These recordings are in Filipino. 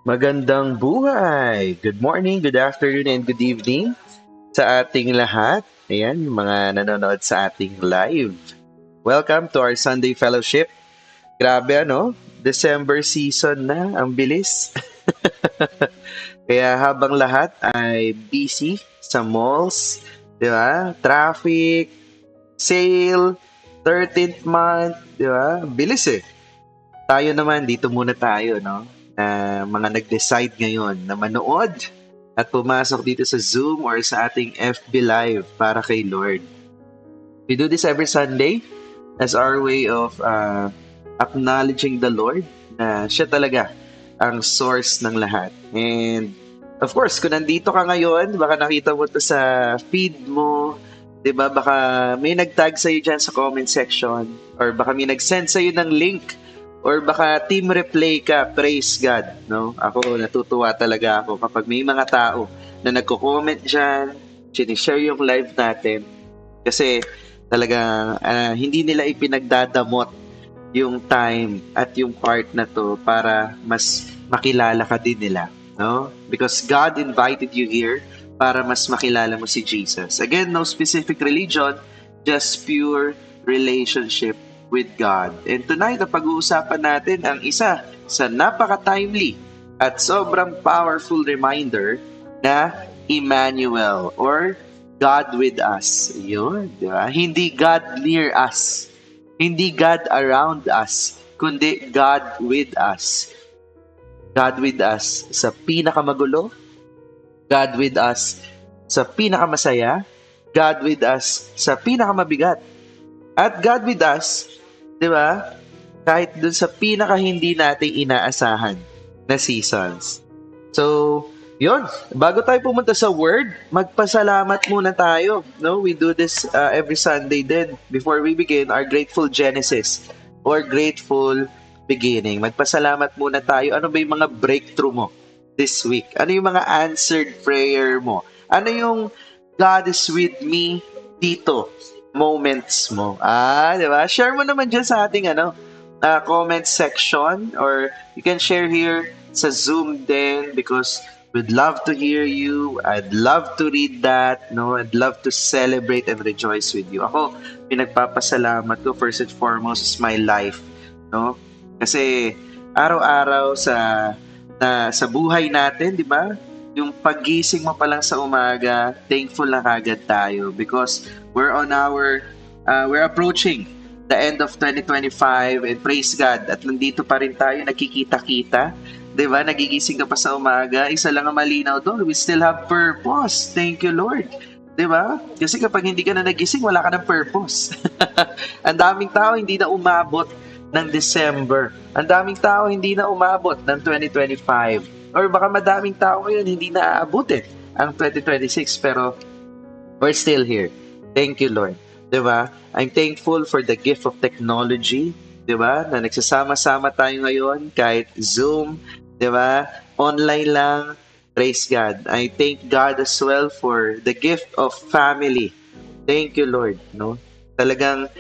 Magandang buhay! Good morning, good afternoon, and good evening sa ating lahat. Ayan, yung mga nanonood sa ating live. Welcome to our Sunday Fellowship. Grabe ano, December season na, ang bilis. Kaya habang lahat ay busy sa malls, di ba? Traffic, sale, 13th month, di ba? Bilis eh. Tayo naman, dito muna tayo, no? Na mga nag-decide ngayon na manood at pumasok dito sa Zoom or sa ating FB Live para kay Lord. We do this every Sunday as our way of acknowledging the Lord na siya talaga ang source ng lahat. And of course, kung nandito ka ngayon, baka nakita mo to sa feed mo, 'di ba? Baka may nag-tag sa iyo diyan sa comment section or baka may nag-send sa iyo ng link or baka team replay ka, praise God, no? Ako natutuwa talaga ako kapag may mga tao na nagko-comment diyan, sinishare yung live natin kasi talagang hindi nila ipinagdadamot yung time at yung part na to para mas makilala ka din nila, no? Because God invited you here para mas makilala mo si Jesus. Again, no specific religion, just pure relationship with God. And tonight, ang pag-uusapan natin ang isa sa napaka-timely at sobrang powerful reminder na Emmanuel or God with us. Yun, di ba? Hindi God near us. Hindi God around us, kundi God with us. God with us sa pinakamagulo, God with us sa pinakamasaya, God with us sa pinakamabigat. At God with us, di ba? Kahit dun sa pinaka hindi natin inaasahan na seasons. So, yun. Bago tayo pumunta sa Word, magpasalamat muna tayo. No? We do this every Sunday din before we begin our Grateful Genesis or Grateful Beginning. Magpasalamat muna tayo. Ano ba yung mga breakthrough mo this week? Ano yung mga answered prayer mo? Ano yung God is with me dito? Moments mo. Di ba? Share mo naman dyan sa ating comment section or you can share here sa Zoom din because we'd love to hear you. I'd love to read that. No, I'd love to celebrate and rejoice with you. Ako, pinagpapasalamat ko first and foremost is my life. No? Kasi araw-araw sa buhay natin, di ba? Yung paggising mo pa lang sa umaga, thankful na kagad tayo because we're approaching the end of 2025 and praise God at nandito pa rin tayo nakikita-kita. 'Di ba? Nagigising ka pa sa umaga, isa lang ang malinaw doon, we still have purpose. Thank you, Lord. 'Di ba? Kasi kapag hindi ka na nagising, wala ka ng purpose. Ang daming tao hindi na umabot ng December. Ang daming tao hindi na umabot ng 2025. Or baka madaming tao ngayon hindi na aabutin ang 2026 pero we're still here. Thank you, Lord. 'Di ba? I'm thankful for the gift of technology, 'di ba? Na nagsasama-sama tayo ngayon kahit Zoom, 'di ba? Online lang. Praise God. I thank God as well for the gift of family. Thank you, Lord, no? Talagang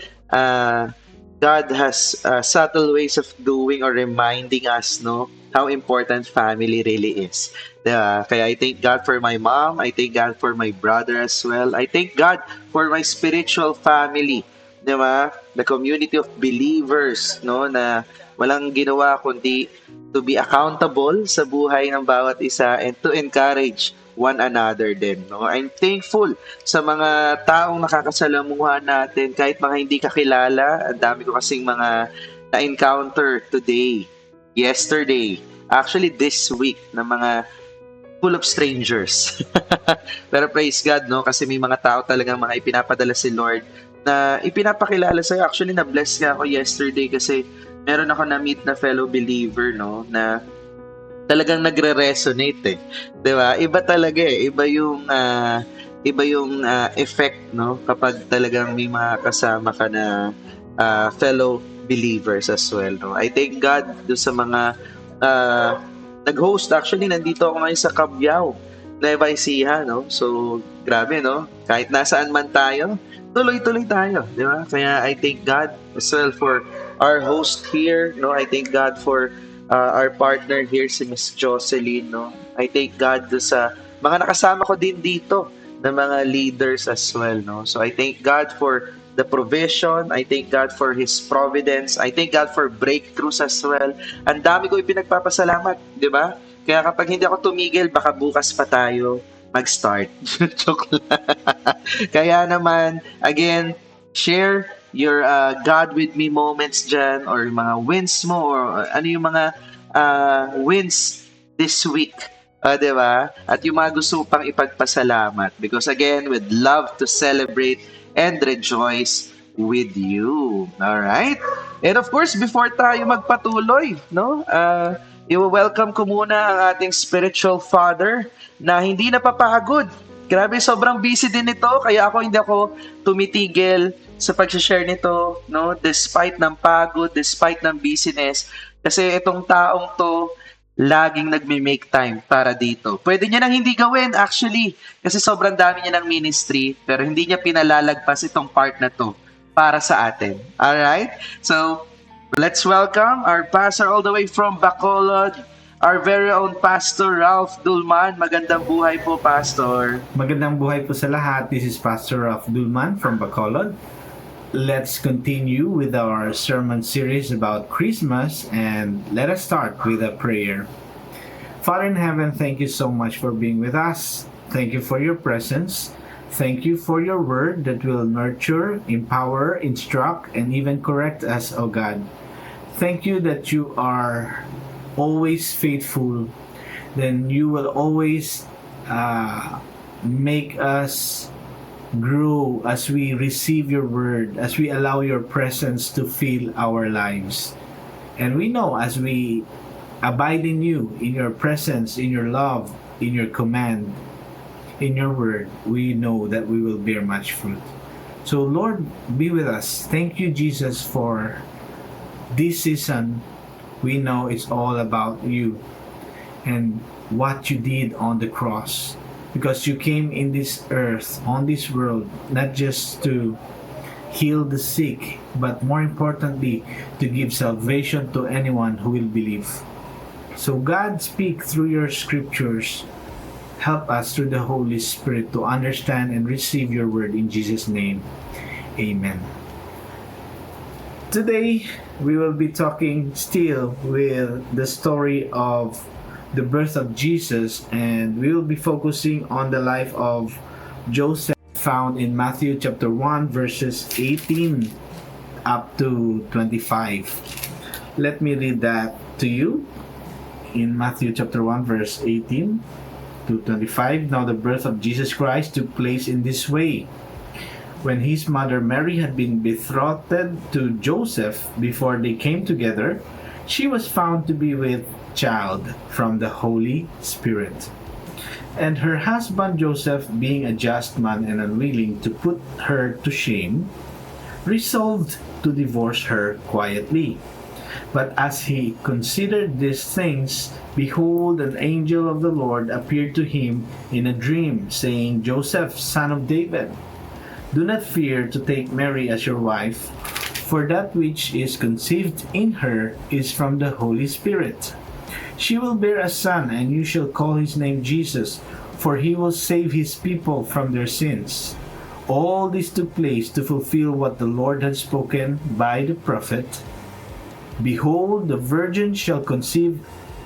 God has subtle ways of doing or reminding us, no, how important family really is. Kaya I thank God for my mom. I thank God for my brother as well. I thank God for my spiritual family. Di ba? The community of believers, no, na walang ginawa kundi to be accountable sa buhay ng bawat isa and to encourage one another din. No? I'm thankful sa mga taong nakakasalamuha natin kahit mga hindi kakilala. Ang dami ko kasing mga na-encounter today, yesterday, actually this week na mga full of strangers. Pero praise God, no? Kasi may mga tao talagang mga ipinapadala si Lord na ipinapakilala sa'yo. Actually, na-bless ka ako yesterday kasi meron ako na-meet na fellow believer, no? Na talagang nagre-resonate eh. 'Di ba? Iba talaga eh. Iba yung effect, no? Kapag talagang may mga kasama ka na fellow believers as well, no? I thank God do sa mga uh, nag-host. Actually, nandito ako ngayon sa Cabiao, Nueva Ecija, no? So, grabe, no? Kahit nasaan man tayo, tuloy-tuloy tayo, di ba? Kaya I thank God as well for our host here, no? I thank God for our partner here, si Miss Jocelyn, no? I thank God do sa mga nakasama ko din dito na mga leaders as well, no? So I thank God for the provision. I thank God for His providence. I thank God for breakthroughs as well. Ang dami ko ipinagpapasalamat, di ba? Kaya kapag hindi ako tumigil, baka bukas pa tayo mag-start. Joke lang. Kaya naman, again, share your God with me moments dyan or mga wins mo or ano yung mga wins this week. Di ba? At yung mga gusto pang ipagpasalamat. Because again, we'd love to celebrate and rejoice with you. Alright? And of course, before tayo magpatuloy, no? I-welcome ko muna ang ating spiritual father na hindi napapagod. Grabe, sobrang busy din ito, kaya hindi ako tumitigil sa pag-share nito, no? Despite ng pagod, despite ng busyness. Kasi itong taong to, laging nagme-make time para dito. Pwede niya nang hindi gawin, actually, kasi sobrang dami niya ng ministry, pero hindi niya pinalalagpas itong part na to para sa atin. Alright? So, let's welcome our pastor all the way from Bacolod, our very own Pastor Ralph Dulman. Magandang buhay po, Pastor. Magandang buhay po sa lahat. This is Pastor Ralph Dulman from Bacolod. Let's continue with our sermon series about Christmas, and let us start with a prayer. Father in heaven, thank you so much for being with us. Thank you for your presence. Thank you for your word that will nurture, empower, instruct, and even correct us, O God. Thank you that you are always faithful. Then you will always make us grow as we receive your word, as we allow your presence to fill our lives. And we know as we abide in you, in your presence, in your love, in your command, in your word, we know that we will bear much fruit. So Lord, be with us. Thank you, Jesus, for this season. We know it's all about you and what you did on the cross. Because you came in this earth, on this world, not just to heal the sick, but more importantly, to give salvation to anyone who will believe. So God, speak through your scriptures. Help us through the Holy Spirit to understand and receive your word in Jesus' name. Amen. Today, we will be talking still with the story of the birth of Jesus, and we will be focusing on the life of Joseph, found in Matthew chapter 1 verses 18 up to 25. Let me read that to you. In Matthew chapter 1 verse 18 to 25, now the birth of Jesus Christ took place in this way. When his mother Mary had been betrothed to Joseph, before they came together, she was found to be with child from the Holy Spirit. And her husband Joseph, being a just man and unwilling to put her to shame, resolved to divorce her quietly. But as he considered these things, behold, an angel of the Lord appeared to him in a dream, saying, Joseph, son of David, do not fear to take Mary as your wife, for that which is conceived in her is from the Holy Spirit. She will bear a son, and you shall call his name Jesus, for he will save his people from their sins. All this took place to fulfill what the Lord had spoken by the prophet. Behold, the virgin shall conceive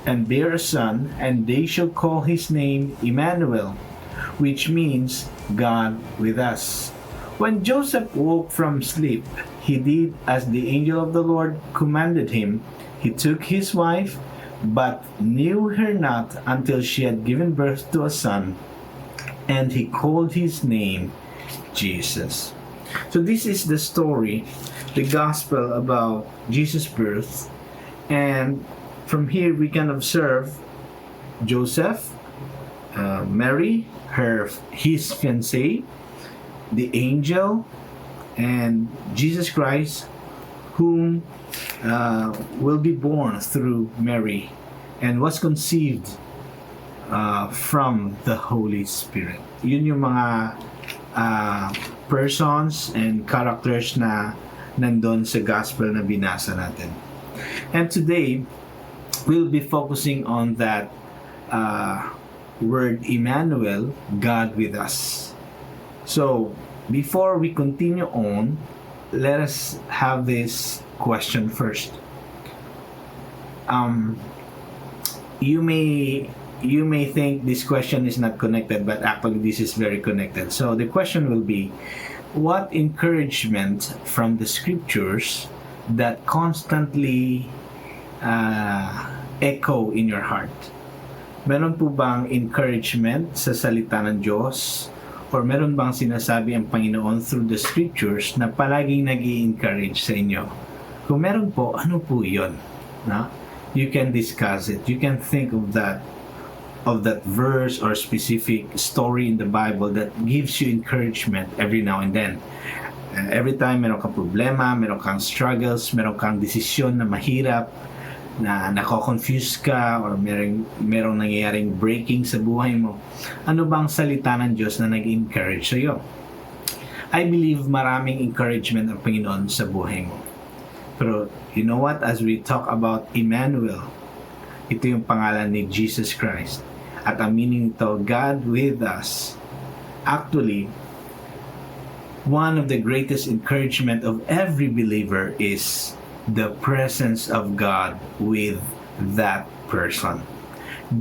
and bear a son, and they shall call his name Emmanuel, which means God with us. When Joseph woke from sleep, he did as the angel of the Lord commanded him. He took his wife, but knew her not until she had given birth to a son, and he called his name Jesus. So this is the story, the gospel about Jesus' birth, and from here we can observe Joseph, Mary, his fiancée, the angel, and Jesus Christ, whom will be born through Mary and was conceived from the Holy Spirit. Yun yung mga persons and characters na nandun sa gospel na binasa natin. And today, we'll be focusing on that word Emmanuel, God with us. So, before we continue on, let us have this question first. You may think this question is not connected, but actually this is very connected. So the question will be, what encouragement from the scriptures that constantly echo in your heart? Meron po bang encouragement sa salita ng Diyos? Or meron bang sinasabi ang Panginoon through the scriptures na palaging nag-i-encourage sa inyo? Kung meron po, ano po yun? No? You can discuss it. You can think of that verse or specific story in the Bible that gives you encouragement every now and then. Every time meron kang problema, meron kang struggles, meron kang desisyon na mahirap, na nako-confuse ka, or merong nangyayaring breaking sa buhay mo, ano bang salita ng Diyos na nag-encourage sa iyo? I believe maraming encouragement ang Panginoon sa buhay mo. Pero you know what? As we talk about Emmanuel, ito yung pangalan ni Jesus Christ. At ang meaning nito, God with us. Actually, one of the greatest encouragement of every believer is the presence of God with that person.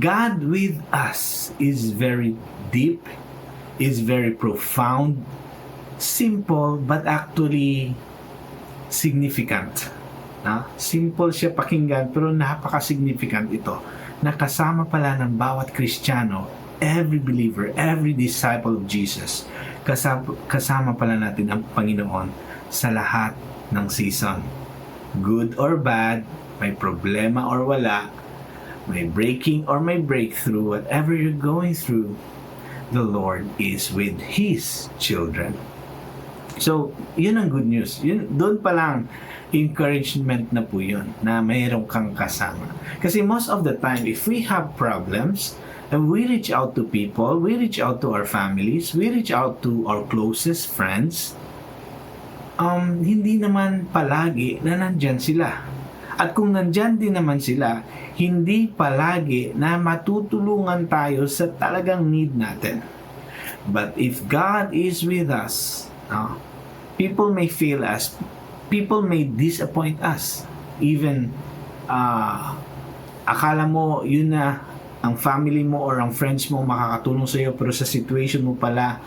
God with us is very deep, is very profound, simple, but actually significant. Simple siya pakinggan, pero napaka-significant ito. Nakasama pala ng bawat Kristiyano, every believer, every disciple of Jesus. Kasama pala natin ang Panginoon sa lahat ng season. Good or bad, may problema or wala, may breaking or may breakthrough, whatever you're going through, the Lord is with His children. So, yun ang good news. Doon pa lang, encouragement na po yun, na mayroon kang kasama. Kasi most of the time, if we have problems, and we reach out to people, we reach out to our families, we reach out to our closest friends, hindi naman palagi na nandyan sila. At kung nandyan din naman sila, hindi palagi na matutulungan tayo sa talagang need natin. But if God is with us, people may fail us, people may disappoint us. Even, akala mo yun na ang family mo or ang friends mo makakatulong sa iyo, pero sa situation mo pala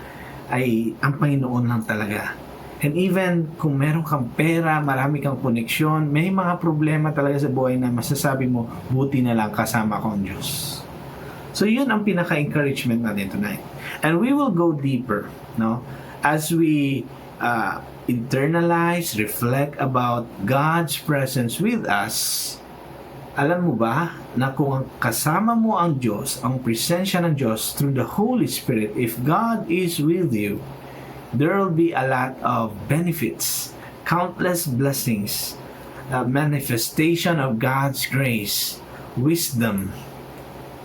ay ang Panginoon lang talaga. And even kung meron kang pera, marami kang koneksyon, may mga problema talaga sa buhay na masasabi mo, buti na lang kasama ko ang Diyos. So yun ang pinaka-encouragement natin tonight. And we will go deeper, no? As we internalize, reflect about God's presence with us. Alam mo ba na kung kasama mo ang Diyos, ang presensya ng Diyos through the Holy Spirit, if God is with you, there will be a lot of benefits, countless blessings, manifestation of God's grace, wisdom,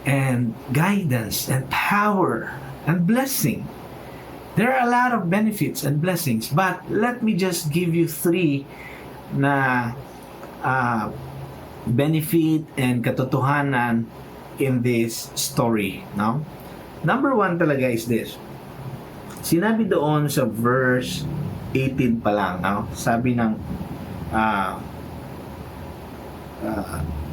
and guidance, and power, and blessing. There are a lot of benefits and blessings, but let me just give you 3 na benefit and katotohanan in this story. No? Number 1 talaga is this. Sinabi doon sa verse 18 pa lang, no? Sabi ng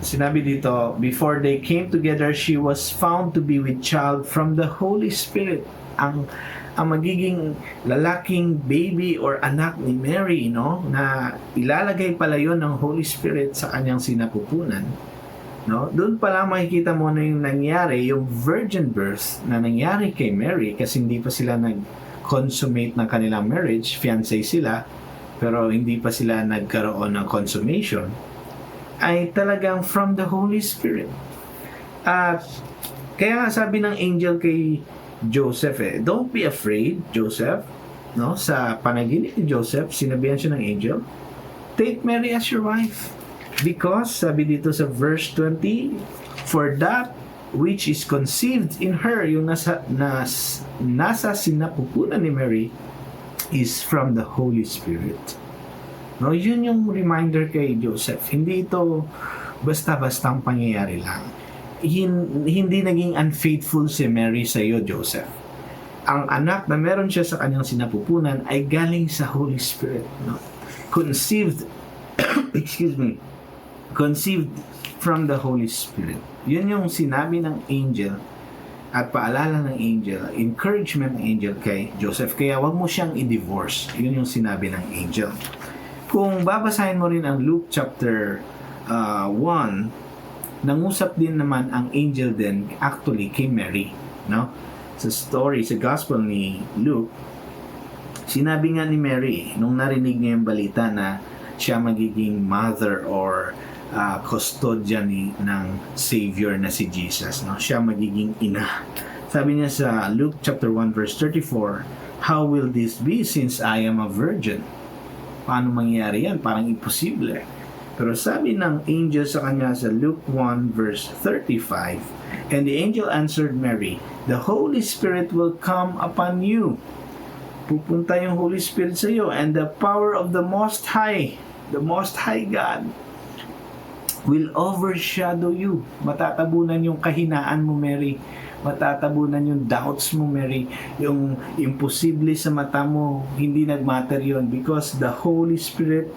sinabi dito, before they came together, she was found to be with child from the Holy Spirit. Ang magiging lalaking baby or anak ni Mary, no, na ilalagay pala yon ng Holy Spirit sa kanyang sinapupunan, no? Doon pala makikita mo na yung nangyari, yung virgin birth na nangyari kay Mary, kasi hindi pa sila nag-consummate ng kanilang marriage, fiancé sila, pero hindi pa sila nagkaroon ng consummation, ay talagang from the Holy Spirit. At kaya nga sabi ng angel kay Joseph, don't be afraid, Joseph. No, sa panaginip ni Joseph, sinabihan siya ng angel, take Mary as your wife, because sabi dito sa verse 20, for that which is conceived in her, yung nasa sinapupunan ni Mary, is from the Holy Spirit. No, yun yung reminder kay Joseph. Hindi ito basta-bastang pangyayari lang. Hindi naging unfaithful si Mary sa iyo, Joseph. Ang anak na meron siya sa kanyang sinapupunan ay galing sa Holy Spirit. No? Conceived, excuse me, conceived from the Holy Spirit. Yun yung sinabi ng angel at paalala ng angel, encouragement ng angel kay Joseph. Kaya wag mo siyang i-divorce. Yun yung sinabi ng angel. Kung babasahin mo rin ang Luke chapter 1, nangusap din naman ang angel din actually kay Mary. No? Sa story, sa gospel ni Luke, sinabi nga ni Mary, nung narinig niya yung balita na siya magiging mother or custodian ng Savior na si Jesus. No? Siya magiging ina. Sabi niya sa Luke chapter 1 verse 34, "How will this be since I am a virgin?" Paano mangyayari yan? Parang imposible. Pero sabi ng angel sa kanya sa Luke 1 verse 35, "And the angel answered Mary, the Holy Spirit will come upon you." Pupunta yung Holy Spirit sa iyo, and the power of the Most High God, will overshadow you. Matatabunan yung kahinaan mo, Mary. Matatabunan yung doubts mo, Mary. Yung imposible sa mata mo, hindi nagmatter yun, because the Holy Spirit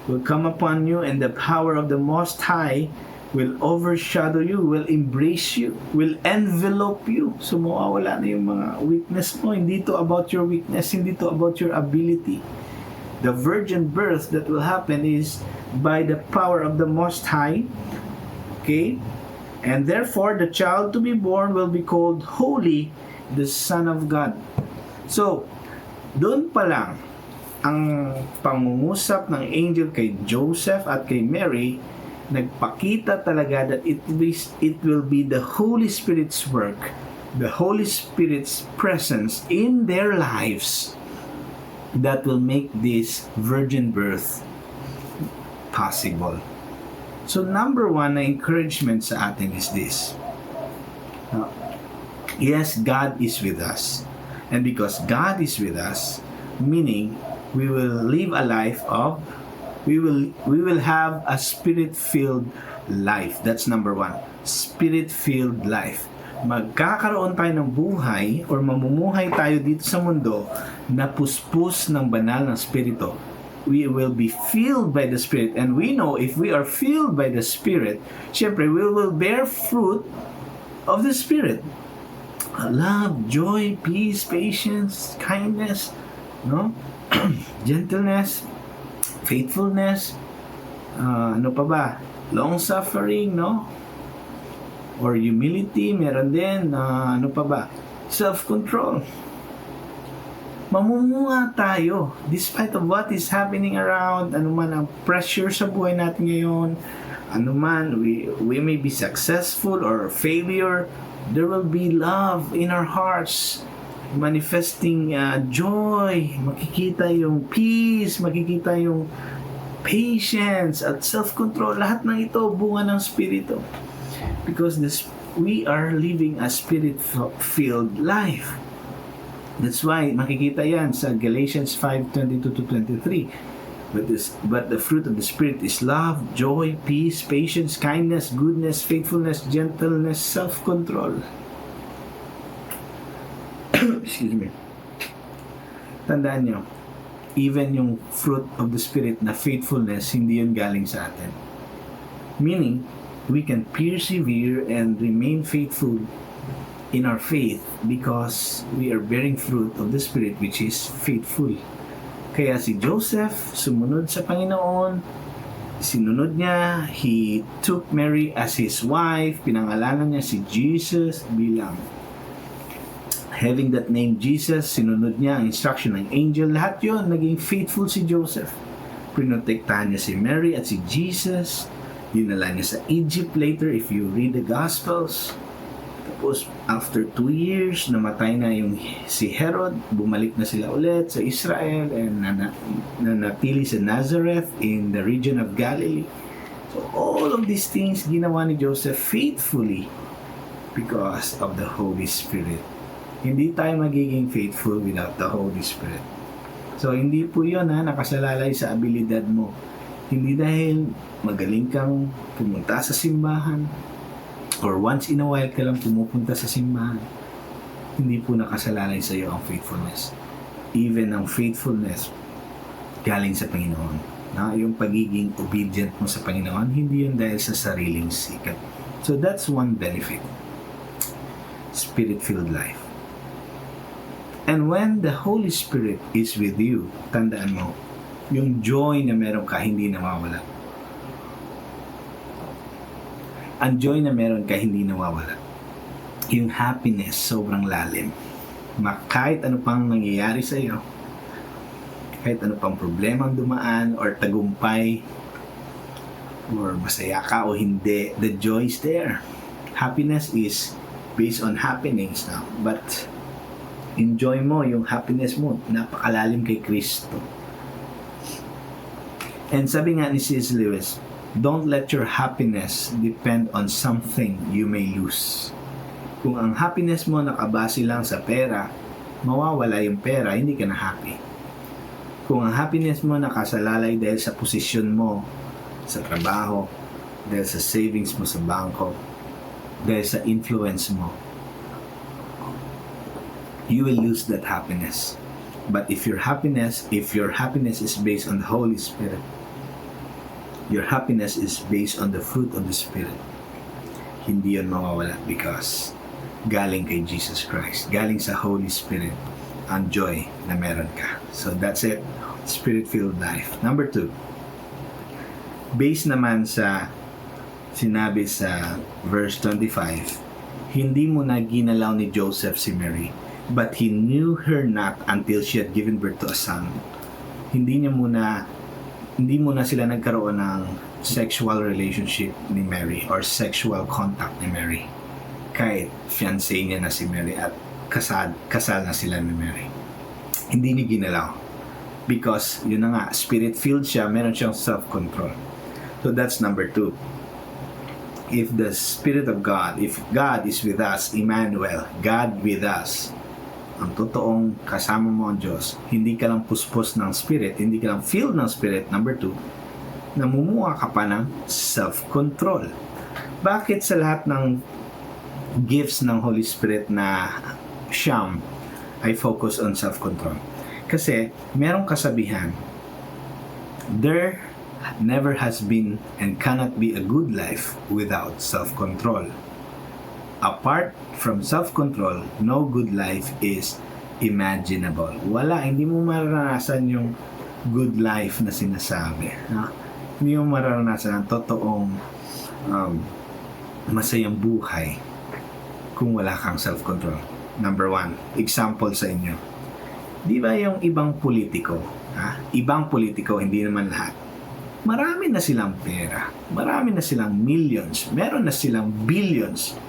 will come upon you, and the power of the Most High will overshadow you, will embrace you, will envelope you. So mawawala na yung mga weakness mo. Hindi to about your weakness, hindi to about your ability. The virgin birth that will happen is by the power of the Most High. Okay? And therefore, the child to be born will be called Holy, the Son of God. So, doon pa lang, ang pangungusap ng angel kay Joseph at kay Mary, nagpakita talaga that it will be the Holy Spirit's work, the Holy Spirit's presence in their lives that will make this virgin birth possible. So number one na encouragement sa atin is this. Yes, God is with us. And because God is with us, meaning we will live a life of, we will have a spirit-filled life. That's number one. Spirit-filled life. Magkakaroon tayo ng buhay or mamumuhay tayo dito sa mundo na puspos ng banal ng Espiritu. We will be filled by the Spirit, and we know if we are filled by the Spirit, syempre we will bear fruit of the Spirit. Love, joy, peace, patience, kindness, no? Gentleness, faithfulness, ano pa ba? Long suffering, no? Or humility, meron din, ano pa ba? Self-control. Mamumunga tayo despite of what is happening around, ano man ang pressure sa buhay natin ngayon, ano man, we may be successful or failure, there will be love in our hearts, manifesting joy, makikita yung peace, makikita yung patience at self-control. Lahat ng ito bunga ng Espiritu. Because we are living a spirit-filled life. That's why makikita yan sa Galatians 5:22-23. But the fruit of the Spirit is love, joy, peace, patience, kindness, goodness, faithfulness, gentleness, self-control. Excuse me. Tandaan nyo, even yung fruit of the Spirit na faithfulness, hindi yun galing sa atin. Meaning, we can persevere and remain faithful in our faith because we are bearing fruit of the Spirit, which is faithful. Kaya si Joseph sumunod sa Panginoon, sinunod niya, he took Mary as his wife, pinangalanan niya si Jesus bilang, having that name Jesus, sinunod niya ang instruction ng angel. Lahat yun, naging faithful si Joseph. Prinotektahan niya si Mary at si Jesus. Dinala niya sa Egypt later if you read the Gospels. Tapos after 2 years, namatay na yung si Herod, bumalik na sila ulit sa Israel and nanatili sa Nazareth in the region of Galilee. So all of these things ginawa ni Joseph faithfully because of the Holy Spirit. Hindi tayo magiging faithful without the Holy Spirit. So hindi po yun nakasalalay sa abilidad mo. Hindi dahil magaling kang pumunta sa simbahan or once in a while ka lang pumupunta sa simbahan. Hindi po nakasalalay sa iyo ang faithfulness. Even ang faithfulness galing sa Panginoon. Na yung pagiging obedient mo sa Panginoon, hindi yun dahil sa sariling sikap. So that's one benefit. Spirit-filled life. And when the Holy Spirit is with you, tandaan mo, yung joy na meron ka, hindi nawawala. Ang joy na meron ka, hindi nawawala. Yung happiness, sobrang lalim. Kahit ano pang nangyayari sa iyo, kahit ano pang problema ang dumaan, or tagumpay, or masaya ka o hindi, the joy is there. Happiness is based on happenings now. But enjoy mo yung happiness mo, napakalalim kay Kristo. And sabi nga ni C.S. Lewis, don't let your happiness depend on something you may lose. Kung ang happiness mo nakabase lang sa pera, mawawala yung pera, hindi ka na happy. Kung ang happiness mo nakasalalay dahil sa posisyon mo sa trabaho, dahil sa savings mo sa bangko, dahil sa influence mo, you will lose that happiness. But if your happiness is based on the Holy Spirit, your happiness is based on the fruit of the Spirit, hindi yun mawawala because galing kay Jesus Christ, galing sa Holy Spirit, ang joy na meron ka. So that's it, Spirit-filled life. Number 2, based naman sa sinabi sa verse 25, hindi mo na ginalaw ni Joseph si Mary, but he knew her not until she had given birth to a son. Hindi mo na sila nagkaroon ng sexual relationship ni Mary or sexual contact ni Mary. Kahit fiancé niya na si Mary at kasal na sila ni Mary. Hindi niya ginalaw. Because, yun na nga, spirit-filled siya, meron siyang self-control. So that's number 2. If the Spirit of God, if God is with us, Emmanuel, God with us, ang totoong kasama mo ang Diyos, hindi ka lang puspos ng Spirit, hindi ka lang filled ng Spirit. Number 2, namumuha ka pa ng self-control. Bakit sa lahat ng gifts ng Holy Spirit na siyam ay focus on self-control? Kasi merong kasabihan, there never has been and cannot be a good life without self-control. Apart from self-control, no good life is imaginable. Wala, hindi mo mararanasan yung good life na sinasabi. Ha? Hindi mo mararanasan ang totoong masayang buhay kung wala kang self-control. Number 1, example sa inyo. Di ba yung ibang politiko, ibang politiko, hindi naman lahat, marami na silang pera, marami na silang millions, meron na silang billions,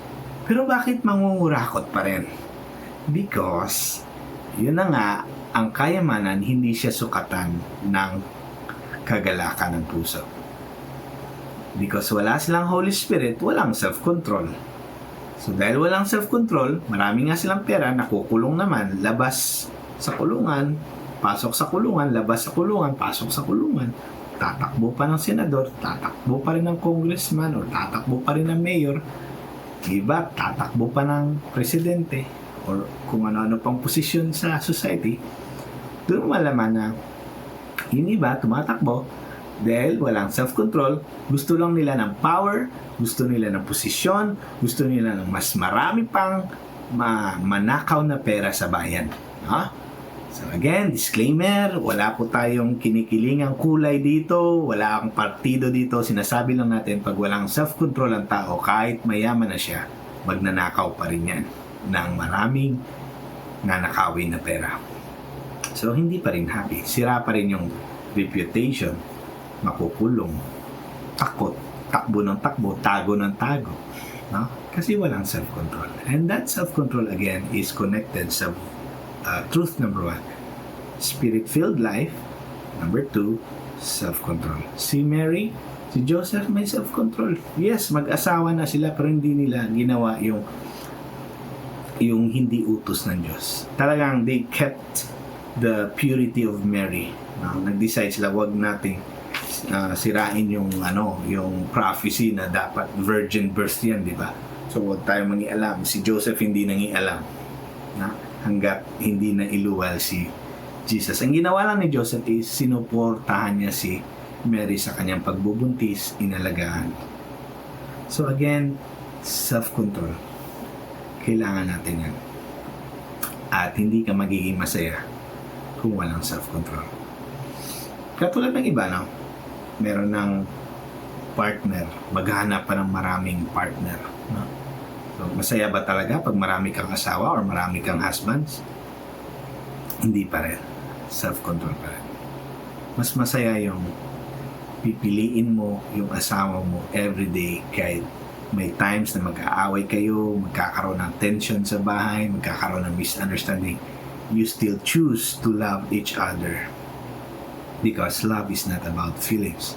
pero bakit mangungurakot pa rin? Because, yun na nga, ang kayamanan hindi siya sukatan ng kagalakan ng puso. Because wala silang Holy Spirit, walang self-control. So dahil walang self-control, marami nga silang pera, nakukulong naman, labas sa kulungan, pasok sa kulungan, labas sa kulungan, pasok sa kulungan, tatakbo pa ng senador, tatakbo pa rin ng congressman, o tatakbo pa rin ng mayor, iba, tatakbo pa ng presidente, or kung ano-ano pang posisyon sa society. Doon malaman na yung iba tumatakbo dahil walang self-control, gusto lang nila ng power, gusto nila ng posisyon, gusto nila ng mas marami pang manakaw na pera sa bayan. So again, disclaimer, wala po tayong kinikilingang kulay dito, wala akong partido dito, sinasabi lang natin pag walang self-control ang tao, kahit mayaman na siya, magnanakaw pa rin yan ng maraming nanakawin na pera. So hindi pa rin happy, sira pa rin yung reputation, makukulong, takbo ng takbo, tago ng tago, no? Kasi walang self-control. And that self-control again is connected sa truth number 1, Spirit-filled life. Number 2, self-control. Si Mary, si Joseph may self-control. Yes, mag-asawa na sila pero hindi nila ginawa yung hindi utos ng Diyos. Talagang they kept the purity of Mary. Nag-decide sila, wag nating sirain yung yung prophecy na dapat virgin birth yan, di ba? So huwag tayo mangialam. Si Joseph hindi nangialam na hanggat hindi na iluwal si Jesus. Ang ginawa lang ni Joseph is sinuportahan niya si Mary sa kanyang pagbubuntis, inalagaan. So again, self-control. Kailangan natin yan. At hindi ka magiging masaya kung walang self-control. Katulad ng iba, no? Meron ng partner, maghanap pa ng maraming partner, no? So, masaya ba talaga pag marami kang asawa or marami kang husbands? Hindi pa rin. Self-control pa rin. Mas masaya yung pipiliin mo yung asawa mo everyday kahit may times na mag-aaway kayo, magkakaroon ng tension sa bahay, magkakaroon ng misunderstanding. You still choose to love each other because love is not about feelings.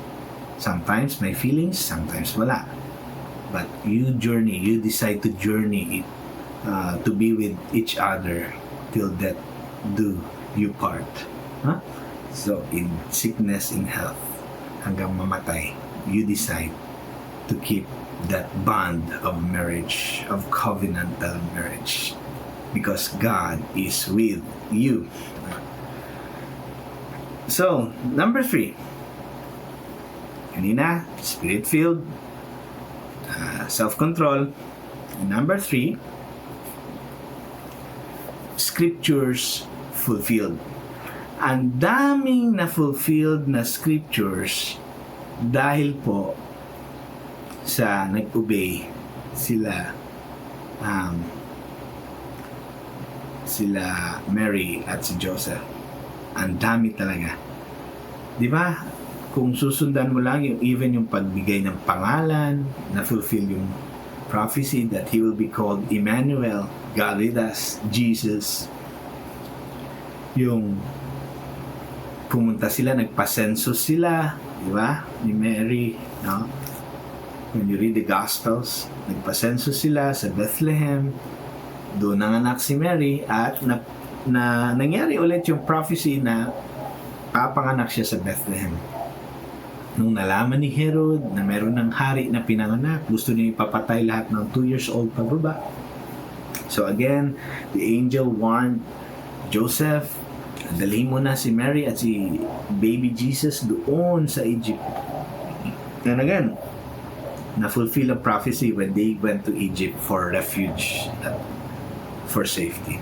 Sometimes may feelings, sometimes wala. But you decide to journey to be with each other till death do you part. Huh? So in sickness, in health, hanggang mamatay, you decide to keep that bond of marriage, of covenantal marriage, because God is with you. So, number 3. Kanina, spirit-filled, self-control. And number 3, scriptures fulfilled. Ang daming na-fulfilled na scriptures dahil po sa nag-obey sila Mary at si Joseph. Ang dami talaga. Di ba? Kung susundan mo lang yung pagbigay ng pangalan, na-fulfill yung prophecy that he will be called Emmanuel, God with us, Jesus. Yung pumunta sila, nagpa-census sila, di ba? Ni Mary, no? When you read the Gospels, nagpa-census sila sa Bethlehem, doon nanganak si Mary, at nangyari ulit yung prophecy na papanganak siya sa Bethlehem. Nung nalaman ni Herod na meron ng hari na pinanganak, gusto niya ipapatay lahat ng 2 years old pababa. So again, the angel warned Joseph, dalhin mo na si Mary at si baby Jesus doon sa Egypt. And again, na-fulfill ang prophecy when they went to Egypt for refuge, for safety.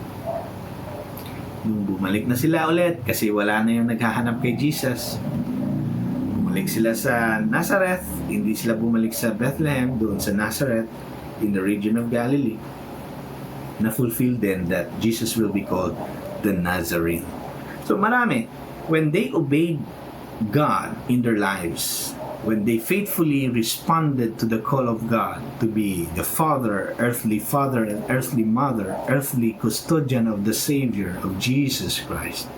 Nung bumalik na sila ulit, kasi wala na yung naghahanap kay Jesus, bumalik sila sa Nazareth, hindi sila bumalik sa Bethlehem, doon sa Nazareth, in the region of Galilee. Na-fulfill then that Jesus will be called the Nazarene. So marami, when they obeyed God in their lives, when they faithfully responded to the call of God to be the father and earthly mother, earthly custodian of the Savior of Jesus Christ,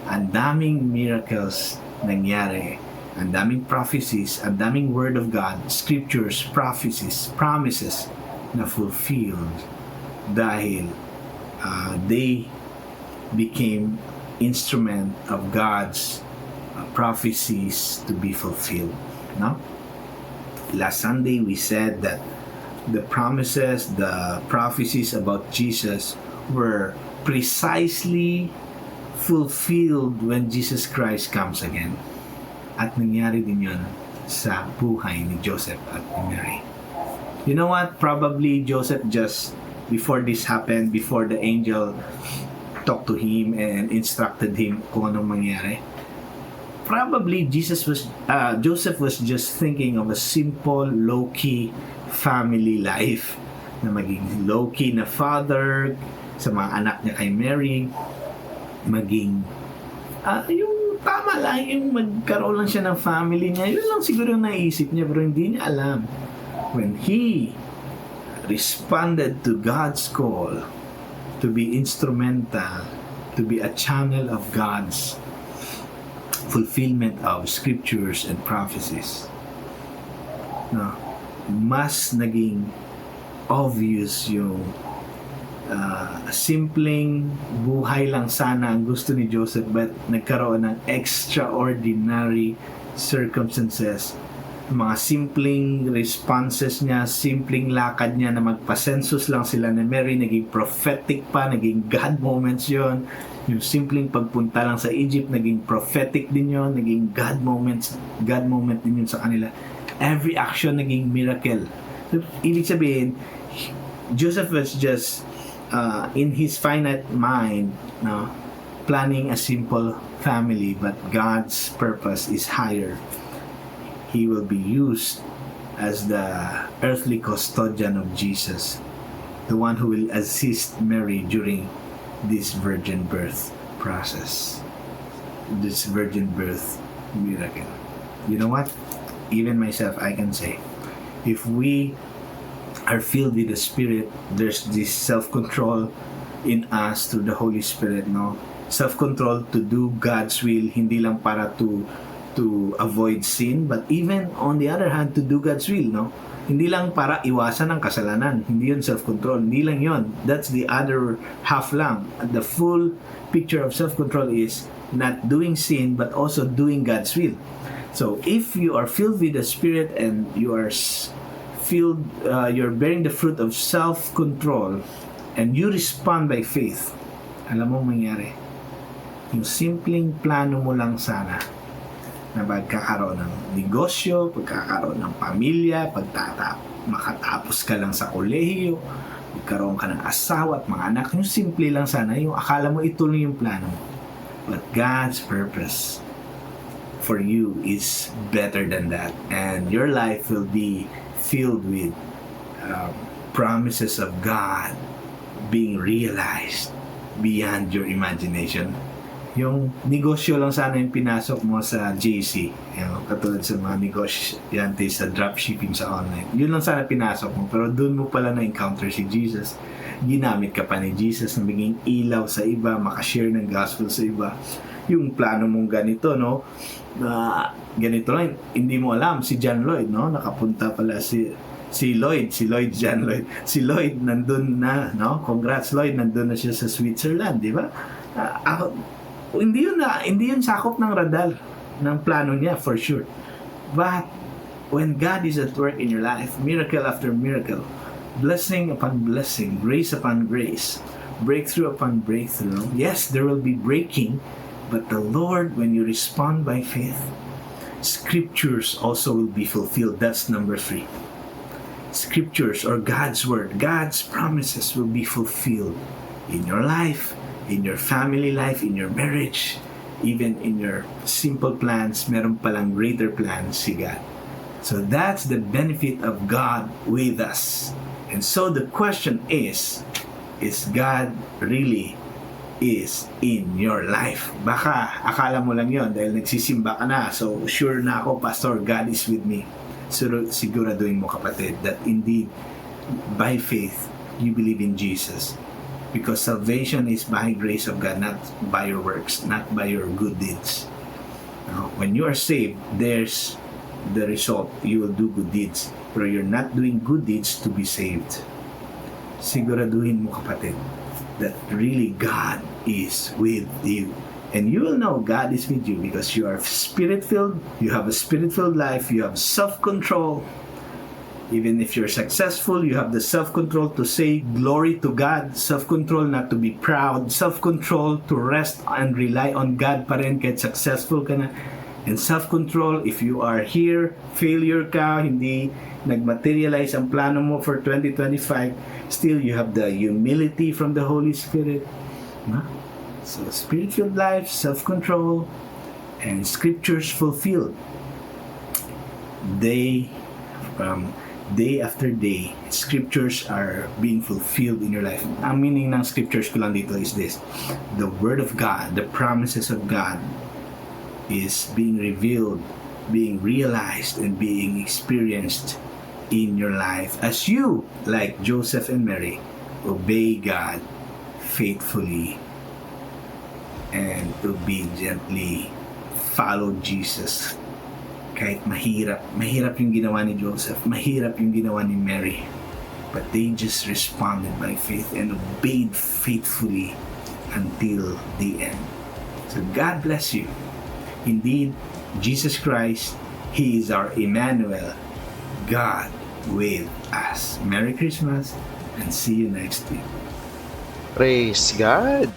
ang daming miracles nangyari, ang daming prophecies, ang daming word of God, scriptures, prophecies, promises na fulfilled dahil they became instrument of God's prophecies to be fulfilled. No? Last Sunday we said that the promises, the prophecies about Jesus were precisely fulfilled when Jesus Christ comes again. At nangyari din yun sa buhay ni Joseph at ni Mary. You know what? Probably Joseph just, before this happened, before the angel talked to him and instructed him kung anong mangyari, probably Joseph was just thinking of a simple, low-key family life, na maging low-key na father sa mga anak niya kay Mary, maging yung tama lang, yung magkaroon lang siya ng family niya, yun lang siguro yung naisip niya, pero hindi niya alam when he responded to God's call to be instrumental, to be a channel of God's fulfillment of scriptures and prophecies. No, mas naging obvious yung simpleng buhay lang sana ang gusto ni Joseph, but nagkaroon ng extraordinary circumstances, mga simpleng responses niya, simpleng lakad niya na magpa-census lang sila ni Mary, naging prophetic pa, naging God moments yon. Yung simpleng pagpunta lang sa Egypt, naging prophetic din yon, naging God moment din yun sa kanila. Every action naging miracle. So, ibig sabihin, Joseph was just in his finite mind, no, planning a simple family, but God's purpose is higher. He will be used as the earthly custodian of Jesus, the one who will assist Mary during this virgin birth process, this virgin birth miracle. You know what? Even myself, I can say, if we are filled with the Spirit, there's this self-control in us through the Holy Spirit, no? Self-control to do God's will, hindi lang para to avoid sin, but even on the other hand, to do God's will, no? Hindi lang para iwasan ang kasalanan. Hindi yun self-control. Hindi lang yun. That's the other half lang. The full picture of self-control is not doing sin, but also doing God's will. So, if you are filled with the Spirit and you are filled, you're bearing the fruit of self-control and you respond by faith, alam mo mangyari. Yung simpleng plano mo lang sana na pagkakaroon ng negosyo, pagkakaroon ng pamilya, makatapos ka lang sa kolehiyo, magkaroon ka ng asawa at mga anak, yung simple lang sana, yung akala mo ituloy yung plano mo. But God's purpose for you is better than that, and your life will be filled with promises of God being realized beyond your imagination. Yung negosyo lang sana yung pinasok mo sa JC, katulad sa mga negosyante sa dropshipping sa online, yun lang sana pinasok mo, pero doon mo pala na-encounter si Jesus, ginamit ka pa ni Jesus na maging ilaw sa iba, makashare ng gospel sa iba. Yung plano mong ganito, no, ganito lang, hindi mo alam, si John Lloyd, no, nakapunta pala si Lloyd nandun na, no, congrats Lloyd, nandun na siya sa Switzerland, di ba? Hindi yun sakop ng radar ng plano niya, for sure. But when God is at work in your life, miracle after miracle, blessing upon blessing, grace upon grace, breakthrough upon breakthrough, yes, there will be breaking, but the Lord, when you respond by faith, scriptures also will be fulfilled. That's number 3. Scriptures, or God's word, God's promises will be fulfilled in your life, in your family life, in your marriage, even in your simple plans. Meron palang greater plans si God. So that's the benefit of God with us. And so the question is God really is in your life? Baka akala mo lang yon dahil nagsisimba ka na, so sure na ako, Pastor, God is with me. Siguraduhin mo, kapatid, that indeed by faith you believe in Jesus. Because salvation is by grace of God, not by your works, not by your good deeds. Now, when you are saved, there's the result. You will do good deeds. Pero you're not doing good deeds to be saved. Siguraduhin mo, kapatid, that really God is with you. And you will know God is with you because you are Spirit-filled, you have a Spirit-filled life, you have self-control. Even if you're successful, you have the self-control to say glory to God, self-control not to be proud, self-control to rest and rely on God pa rin kahit successful ka na, and self-control if you are here, failure ka, hindi nag-materialize ang plano mo for 2025, still you have the humility from the Holy Spirit. So Spirit-filled life, self-control, and scriptures fulfilled. Day after day, scriptures are being fulfilled in your life. Ang meaning ng scriptures ko lang dito is this: the word of God, the promises of God is being revealed, being realized, and being experienced in your life as you, like Joseph and Mary, obey God faithfully and obediently follow Jesus. Kahit mahirap yung ginawa ni Joseph, mahirap yung ginawa ni Mary, but they just responded by faith and obeyed faithfully until the end. So God bless you. Indeed, Jesus Christ, He is our Emmanuel, God with us. Merry Christmas and see you next week. Praise God!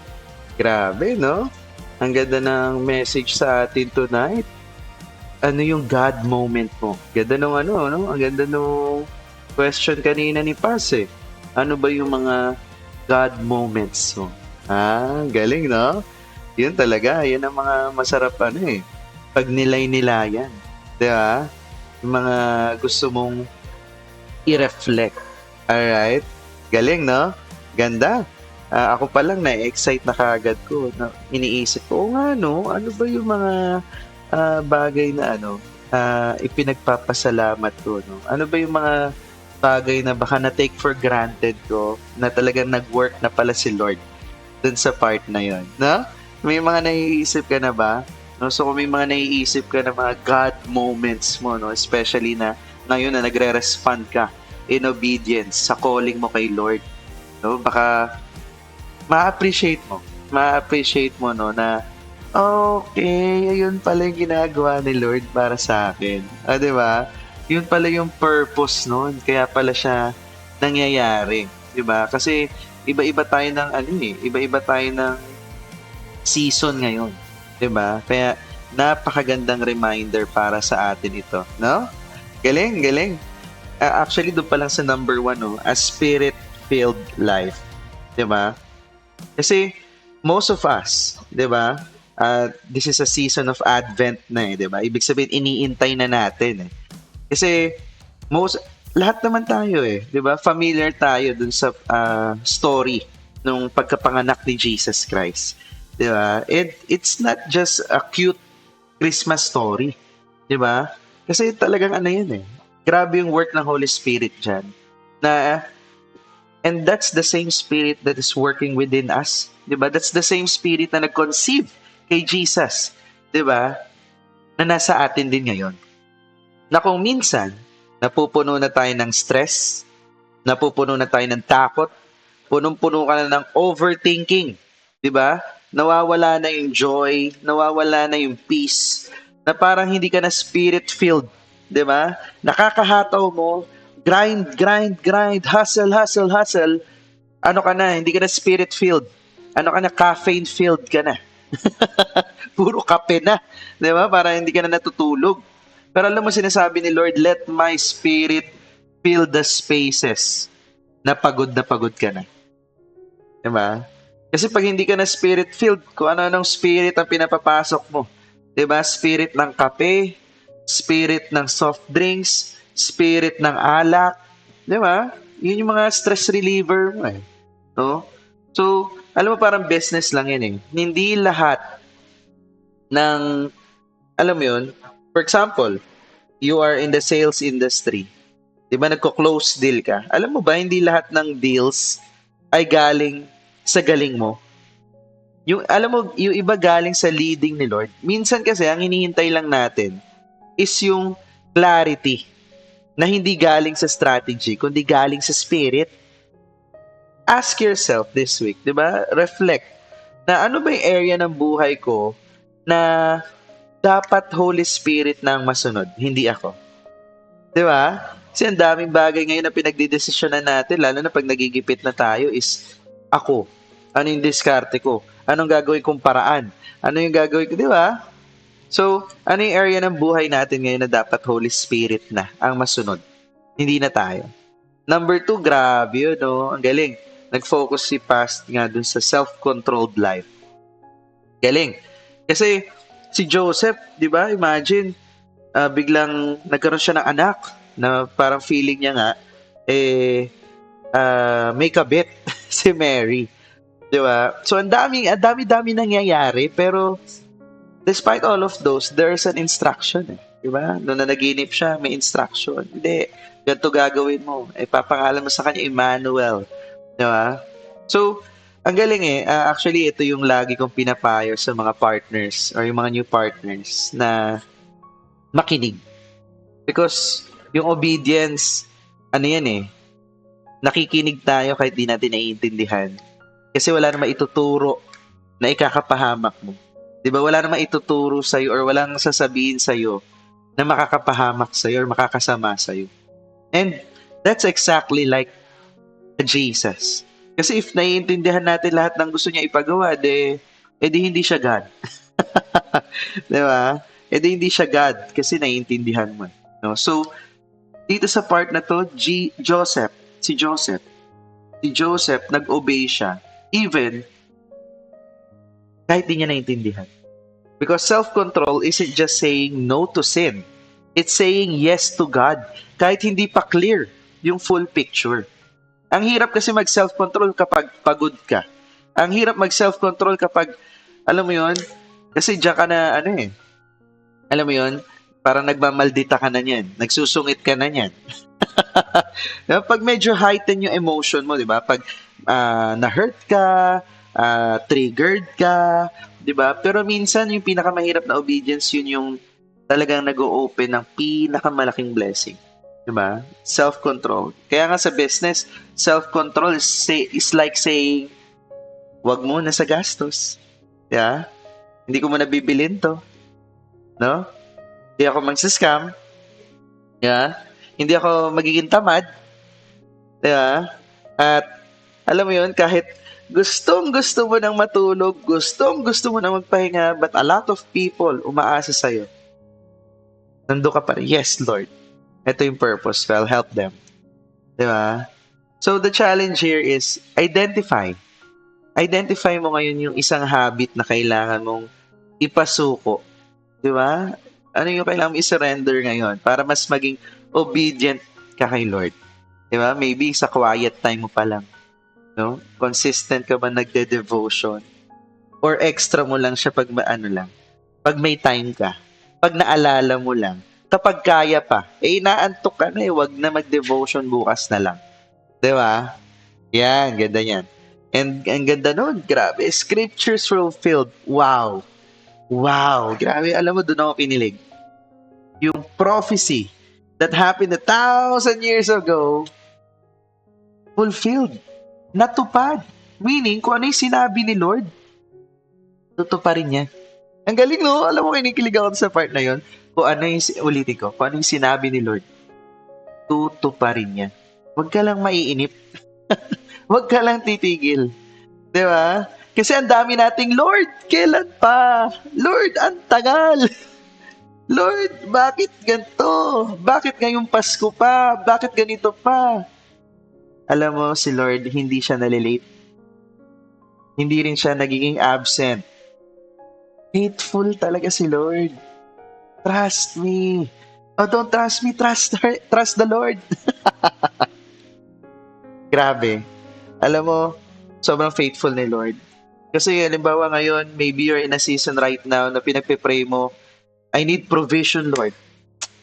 Grabe, no? Ang ganda ng message sa atin tonight. Ano yung God moment mo? Ganda nung ano, no? Ang ganda nung question kanina ni Paz eh. Ano ba yung mga God moments mo? Galing, no? Yun talaga, yun ang mga masarap ano eh. Pag nilay-nilayan. Di ba? Yung mga gusto mong i-reflect. Alright? Galing, no? Ganda. Ako pa lang na-excite na kaagad ko. Na, iniisip ko, nga no, ano ba yung mga bagay na ano, ipinagpapasalamat ko, no? Ano ba yung mga bagay na baka na-take for granted ko na talagang nag-work na pala si Lord dun sa part na yon, no? May mga naiisip ka na ba? No? So kung may mga naiisip ka na mga God moments mo, no? Especially na ngayon na nagre-respond ka in obedience sa calling mo kay Lord, no? Baka ma-appreciate mo no na okay, ayun pala yung ginagawa ni Lord para sa akin. Di ba? Yun pala yung purpose noon. Kaya pala siya nangyayari. Di ba? Kasi iba-iba tayo ng iba-iba tayo ng season ngayon. Di ba? Kaya napakagandang reminder para sa atin ito. No? Galing, galing. Actually, doon pa lang sa number 1, no? A spirit-filled life. Di ba? Kasi most of us, 'di ba? This is a season of Advent na 'di ba? Ibig sabihin iniintay na natin eh. Kasi lahat naman tayo 'di ba? Familiar tayo dun sa story nung pagkapanganak ni Jesus Christ, 'di ba? It's not just a cute Christmas story, 'di ba? Kasi talagang ano 'yun eh. Grabe yung work ng Holy Spirit diyan. And that's the same spirit that is working within us. Diba? That's the same spirit na nag-conceive kay Jesus. Diba? Na nasa atin din ngayon. Na kung minsan, napupuno na tayo ng stress, napupuno na tayo ng takot, punong-puno ka na ng overthinking. Diba? Nawawala na yung joy, nawawala na yung peace, na parang hindi ka na spirit-filled. Diba? Nakakahataw mo, grind, hustle. Ano ka na, hindi ka na spirit-filled. Ano ka na, caffeine-filled ka na. Puro kape na. Di ba? Para hindi ka na natutulog. Pero alam mo, sinasabi ni Lord, let my spirit fill the spaces na pagod ka na. Di ba? Kasi pag hindi ka na spirit-filled, kung ano-anong spirit ang pinapapasok mo. Di ba? Spirit ng kape, spirit ng soft drinks, spirit ng alak, di ba? Yun yung mga stress reliever mo eh. No? So, alam mo parang business lang yan eh. Hindi lahat ng, alam mo yun, for example, you are in the sales industry. Di ba nagko-close deal ka? Alam mo ba, hindi lahat ng deals ay galing sa galing mo. Yung, alam mo, yung iba galing sa leading ni Lord. Minsan kasi, ang hinihintay lang natin is yung clarity na hindi galing sa strategy, kundi galing sa spirit. Ask yourself this week, di ba? Reflect na ano ba yung area ng buhay ko na dapat Holy Spirit na ang masunod, hindi ako. Di ba? Kasi ang daming bagay ngayon na pinagdidesisyonan natin, lalo na pag nagigipit na tayo, is ako. Ano yung diskarte ko? Anong gagawin kong paraan? Ano yung gagawin ko, di ba? So, ano yung area ng buhay natin ngayon na dapat Holy Spirit na ang masunod? Hindi na tayo. Number 2, grabe yun, no? Ang galing. Nag-focus si Past nga dun sa self-controlled life. Galing. Kasi si Joseph, di ba, imagine, biglang nagkaroon siya ng anak na parang feeling niya nga, may kabit si Mary. Di ba? So, ang dami nangyayari, pero despite all of those, there's an instruction. Diba? Noong nanaginip siya, may instruction. Hindi, ganito gagawin mo. Papangalan mo sa kanya, Emmanuel. Diba? So, ang galing actually, ito yung lagi kong pinapayo sa mga partners or yung mga new partners na makinig. Because yung obedience, nakikinig tayo kahit di natin naiintindihan. Kasi wala namang ituturo na ikakapahamak mo. Di ba? Wala namang ituturo sa'yo or walang sasabihin sa'yo na makakapahamak sa'yo or makakasama sa'yo. And that's exactly like Jesus. Kasi if naiintindihan natin lahat ng gusto niya ipagawa, di hindi siya God. Di ba? Di hindi siya God kasi naiintindihan mo. No? So, dito sa part na to, si Joseph, nag-obey siya. Even kahit di niya naiintindihan. Because self-control isn't just saying no to sin. It's saying yes to God. Kahit hindi pa clear yung full picture. Ang hirap kasi mag-self-control kapag pagod ka. Ang hirap mag-self-control kapag, alam mo yon, kasi diyan ka na, alam mo yon, parang nagmamaldita ka na niyan. Nagsusungit ka na niyan. Pag medyo heighten yung emotion mo, di ba? Pag na-hurt ka, triggered ka, di ba? Pero minsan, yung pinakamahirap na obedience, yun yung talagang nag-o-open ng pinakamalaking blessing. Diba? Self-control. Kaya nga sa business, self-control is like saying, wag mo na sa gastos. Yeah? Hindi ko muna bibilin to. No? Hindi ako magsascam. Yeah? Hindi ako magiging tamad. Yeah? At, alam mo yun, kahit gustong-gusto mo nang matulog, gustong-gusto mo nang magpahinga, but a lot of people umaasa sa'yo. Nando ka pa rin. Yes, Lord. Ito yung purpose. I'll help them. Di ba? So, the challenge here is identify. Identify mo ngayon yung isang habit na kailangan mong ipasuko. Di ba? Ano yung kailangan mong i-surrender ngayon para mas maging obedient ka kay Lord. Di ba? Maybe sa quiet time mo pa lang. No? Consistent ka ba nagde-devotion? Or extra mo lang siya pag lang. Pag may time ka. Pag naalala mo lang. Kapag kaya pa, inaantok ka na wag na mag-devotion bukas na lang. Di ba? Yan, ganda yan. And ang ganda nun, grabe, scriptures fulfilled. Wow. Wow, grabe, alam mo, doon ako kinilig. Yung prophecy that happened 1,000 years ago, fulfilled. Natupad. Meaning, kung ano yung sinabi ni Lord, tutuparin niya. Ang galing, no? Alam mo, kinikilig ako sa part na yon. Kung ano yung, ulitin ko, kung ano yung sinabi ni Lord, tutuparin niya. Huwag ka lang maiinip. Huwag ka lang titigil. Di ba? Kasi ang dami nating, Lord, kailan pa? Lord, ang tagal. Lord, bakit ganito? Bakit ngayong Pasko pa? Bakit ganito pa? Alam mo, si Lord, hindi siya nalilate. Hindi rin siya nagiging absent. Faithful talaga si Lord. Trust me. Oh, don't trust me. Trust the Lord. Grabe. Alam mo, sobrang faithful ni Lord. Kasi, halimbawa ngayon, maybe you're in a season right now na pinagpipray mo, I need provision, Lord.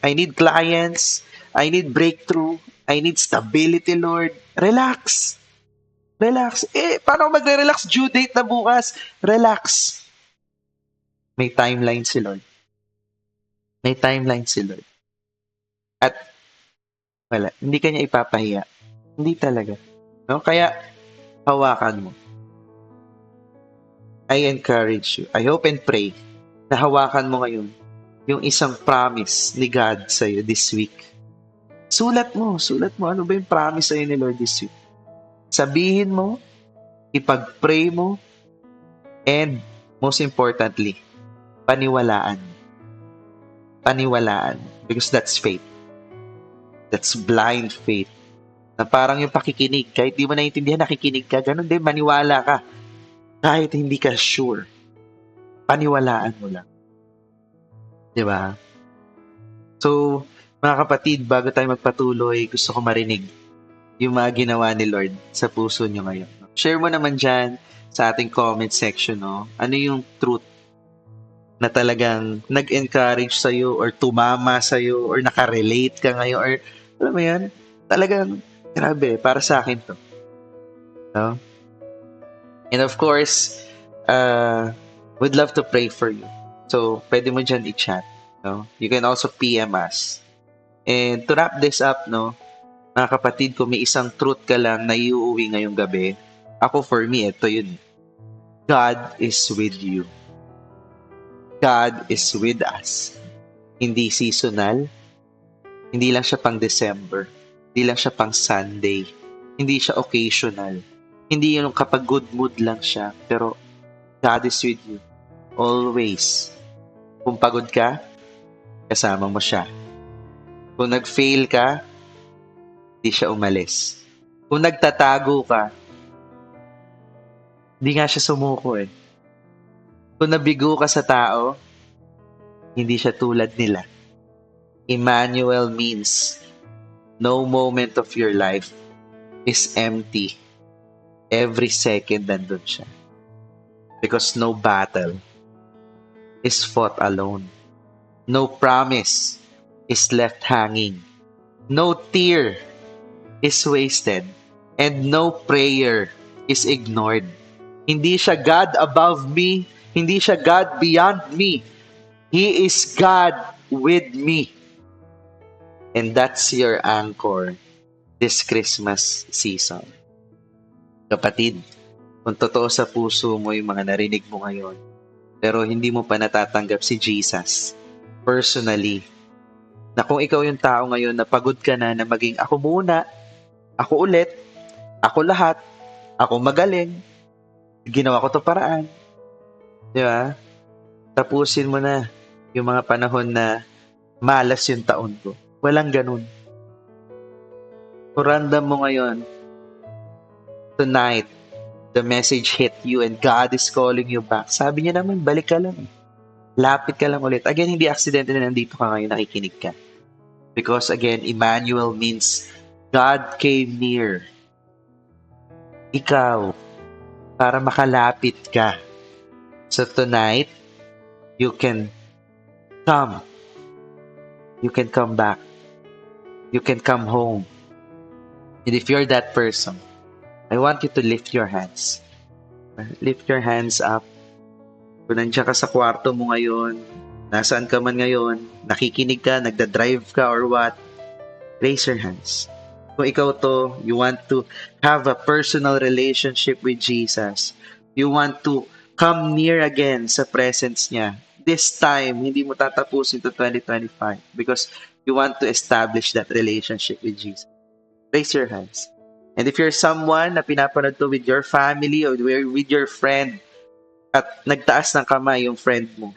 I need clients. I need breakthrough. I need stability, Lord. Relax. Relax. Paano magre-relax? Due date na bukas. Relax. May timeline si Lord. May timeline si Lord. At wala, hindi kanya ipapahiya. Hindi talaga. No? Kaya, hawakan mo. I encourage you. I hope and pray na hawakan mo ngayon yung isang promise ni God sa'yo this week. Sulat mo. Ano ba yung promise sa'yo ni Lord this week? Sabihin mo, ipag-pray mo, and most importantly, paniwalaan. Paniwalaan. Because that's faith. That's blind faith. Na parang yung pakikinig. Kahit di mo naiintindihan, nakikinig ka. Ganun din, maniwala ka. Kahit hindi ka sure. Paniwalaan mo lang. Diba? So, mga kapatid, bago tayo magpatuloy, gusto ko marinig yung mga ginawa ni Lord sa puso nyo ngayon. Share mo naman dyan sa ating comment section, no? Ano yung truth na talagang nag-encourage sa'yo or tumama sa'yo or nakarelate ka ngayon or alam mo yan, talagang grabe, para sa akin to. No? And of course, we'd love to pray for you. So, pwede mo dyan i-chat. No? You can also PM us. And to wrap this up, no, mga kapatid, kung may isang truth ka lang na iuuwi ngayong gabi, ako for me, ito yun. God is with you. God is with us. Hindi seasonal, hindi lang siya pang December, hindi lang siya pang Sunday, hindi siya occasional, hindi yung kapag good mood lang siya, pero God is with you always. Kung pagod ka, kasama mo siya. Kung nag-fail ka, hindi siya umalis. Kung nagtatago ka, hindi nga siya sumuko eh. Kung nabigo ka sa tao, hindi siya tulad nila. Emmanuel means no moment of your life is empty. Every second nandun siya. Because no battle is fought alone. No promise is left hanging. No tear is wasted. And no prayer is ignored. Hindi siya God above me. Hindi siya God beyond me. He is God with me. And that's your anchor this Christmas season. Kapatid, kung totoo sa puso mo yung mga narinig mo ngayon, pero hindi mo pa natatanggap si Jesus personally, na kung ikaw yung tao ngayon na pagod ka na maging ako muna, ako ulit, ako lahat, ako magaling, ginawa ko to paraan, di ba? Tapusin mo na yung mga panahon na malas yung taon ko. Walang ganun. Kung random mo ngayon, tonight, the message hit you and God is calling you back. Sabi niya naman, balik ka lang. Lapit ka lang ulit. Again, hindi aksidente na nandito ka ngayon, nakikinig ka. Because again, Emmanuel means God came near. Ikaw, para makalapit ka. So tonight, you can come. You can come back. You can come home. And if you're that person, I want you to lift your hands. Lift your hands up. Kung nandiyan ka sa kwarto mo ngayon, nasaan ka man ngayon, nakikinig ka, nagda-drive ka or what, raise your hands. Kung ikaw to, you want to have a personal relationship with Jesus. You want to come near again sa presence niya. This time, hindi mo tatapusin to 2025 because you want to establish that relationship with Jesus. Raise your hands. And if you're someone na pinapanood to with your family or with your friend at nagtaas ng kamay yung friend mo,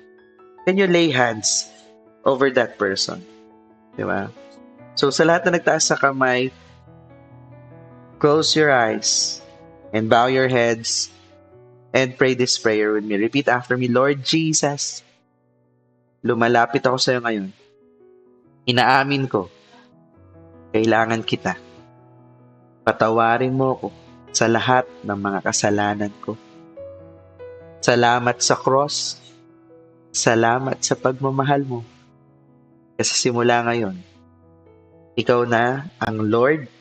can you lay hands over that person? Diba? So sa lahat na nagtaas sa kamay, close your eyes and bow your heads and pray this prayer with me. Repeat after me. Lord Jesus, lumalapit ako sa iyo ngayon. Inaamin ko, kailangan kita. Patawarin mo ko sa lahat ng mga kasalanan ko. Salamat sa cross. Salamat sa pagmamahal mo. Kasi simula ngayon, ikaw na ang Lord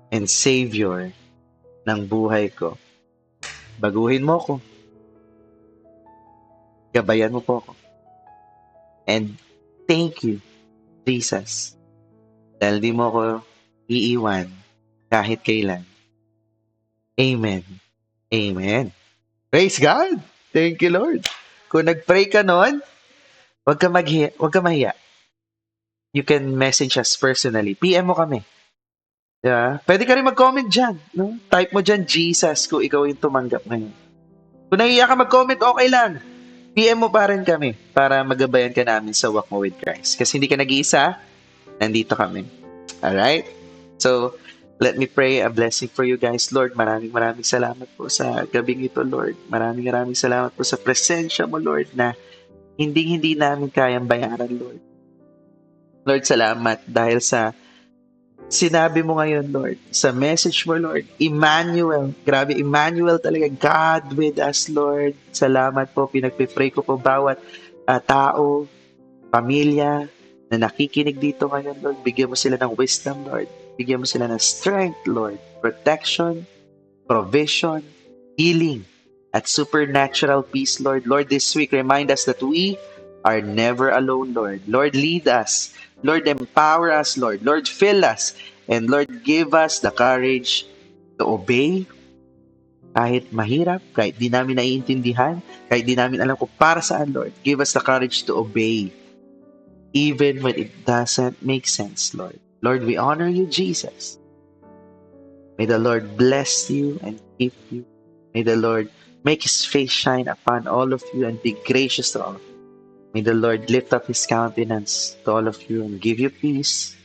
and Savior ng buhay ko. Baguhin mo ko. Gabayan mo po ako. And thank you, Jesus. Dahil di mo ko iiwan kahit kailan. Amen. Amen. Praise God. Thank you, Lord. Kung nag-pray ka nun, huwag ka mahiya. You can message us personally. PM mo kami. Yeah. Pwede ka rin mag-comment dyan. No? Type mo dyan, Jesus, kung ikaw yung tumanggap ngayon. Kung nahiya ka mag-comment, okay lang. PM mo pa rin kami para magabayan ka namin sa Walk Mo with Christ. Kasi hindi ka nag-iisa, nandito kami. Alright? So, let me pray a blessing for you guys. Lord, maraming salamat po sa gabing ito, Lord. Maraming salamat po sa presensya mo, Lord, na hindi namin kayang bayaran, Lord. Lord, salamat dahil sa sinabi mo ngayon, Lord, sa message mo, Lord, Emmanuel. Grabe, Emmanuel talaga. God with us, Lord. Salamat po. Pinagpipray ko po bawat tao, pamilya na nakikinig dito ngayon, Lord. Bigyan mo sila ng wisdom, Lord. Bigyan mo sila ng strength, Lord. Protection, provision, healing, at supernatural peace, Lord. Lord, this week, remind us that we are never alone, Lord. Lord, lead us. Lord, empower us, Lord. Lord, fill us. And Lord, give us the courage to obey, Kahit mahirap, kahit di namin naiintindihan, kahit di namin alam kung para saan, Lord, give us the courage to obey, even when it doesn't make sense, Lord. Lord, we honor you, Jesus. May the Lord bless you and keep you. May the Lord make his face shine upon all of you and be gracious to all. May the Lord lift up his countenance to all of you and give you peace,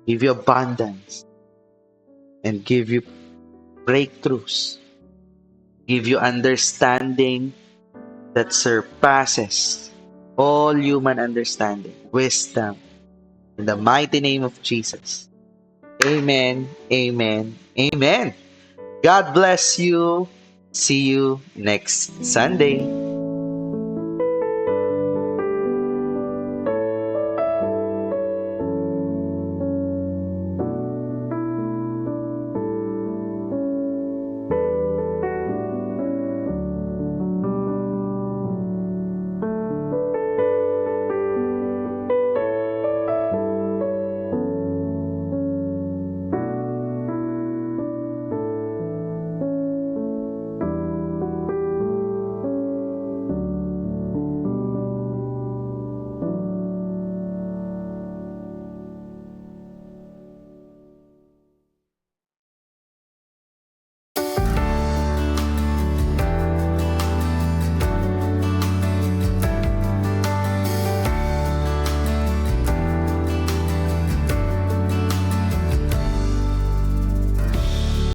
give you abundance, and give you breakthroughs, give you understanding that surpasses all human understanding, wisdom, in the mighty name of Jesus. Amen, amen, amen. God bless you. See you next Sunday.